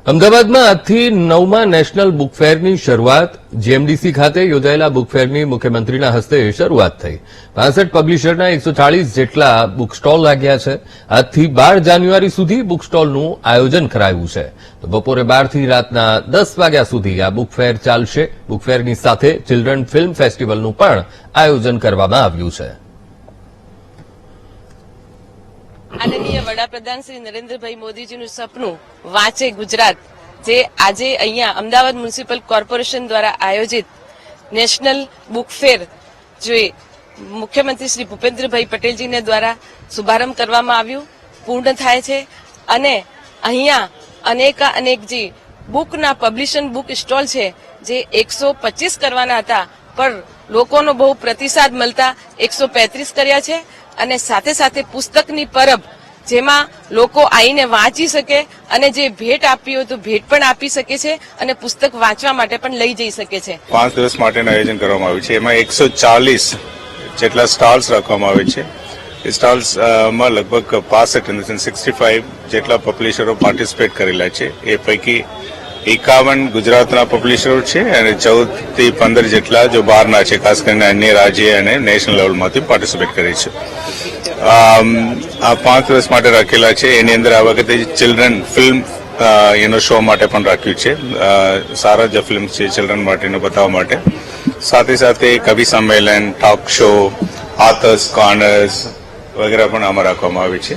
અમદાવાદમાં આજથી 9મા national book ફેરની શરૂઆત જીએમડીસી ખાતે યોજાયેલા બુક ફેરની મુખ્યમંત્રીના હસ્તે શરૂઆત થઈ 65 પબ્લિશરના 140 જેટલા બુક સ્ટોલ લાગ્યા છે। આજથી 12 જાન્યુઆરી સુધી બુક સ્ટોલનું આયોજન કરાયું છે તો બપોરે 12 થી રાતના 10 વાગ્યા સુધી આ બુક ફેર ચાલશે। બુક ફેરની સાથે ચિલ્ડ્રન ફિલ્મ ફેસ્ટિવલનું પણ આયોજન કરવામાં આવ્યું છે। આદરણીય વડાપ્રધાન શ્રી નરેન્દ્રભાઈ મોદીજીનું સપનું વાંચે ગુજરાત જે આજે અહીંયા અમદાવાદ મ્યુનિસિપલ કોર્પોરેશન દ્વારા આયોજિત નેશનલ બુક ફેર જે મુખ્યમંત્રી શ્રી ભૂપેન્દ્રભાઈ પટેલજીને દ્વારા શુભારંભ કરવામાં આવ્યું પૂર્ણ થાય છે અને અહીંયા અનેક જે બુકના પબ્લિશન બુક સ્ટોલ છે જે 125 કરવાના હતા પણ લોકોનો બહુ પ્રતિસાદ મળતા 135 કર્યા છે અને સાથે સાથે પુસ્તકની પરબ જેમાં લોકો આવીને વાંચી શકે અને જે ભેટ આપવી હોય તો ભેટ પણ આપી શકે છે અને પુસ્તક વાંચવા માટે પણ લઈ જઈ શકે છે। 5 દિવસ માટેનું આયોજન કરવામાં આવ્યું છે। એમાં 140 જેટલા સ્ટોલ્સ રાખવામાં આવે છે। એ સ્ટોલ્સમાં લગભગ 65 જેટલા પબ્લિશરો પાર્ટિસિપેટ કરેલા છે। એ પૈકી 51 ગુજરાતના પબ્લિશરો છે અને 14 થી 15 જેટલા જો બહારના છે, ખાસ કરીને અન્ય રાજ્ય અને નેશનલ લેવલમાંથી પાર્ટિસિપેટ કરે છે। આ 5 દિવસ માટે રાખેલા છે। એની અંદર આ વખતે ચિલ્ડ્રન ફિલ્મ શો માટે પણ રાખ્યું છે। સારા જે ફિલ્મ છે ચિલ્ડ્રન માટેનું બતાવવા માટે, સાથે સાથે કવિ સંમેલન, ટોક શો, આથર્સ કોર્નર્સ વગેરે પણ આમાં રાખવામાં આવે છે।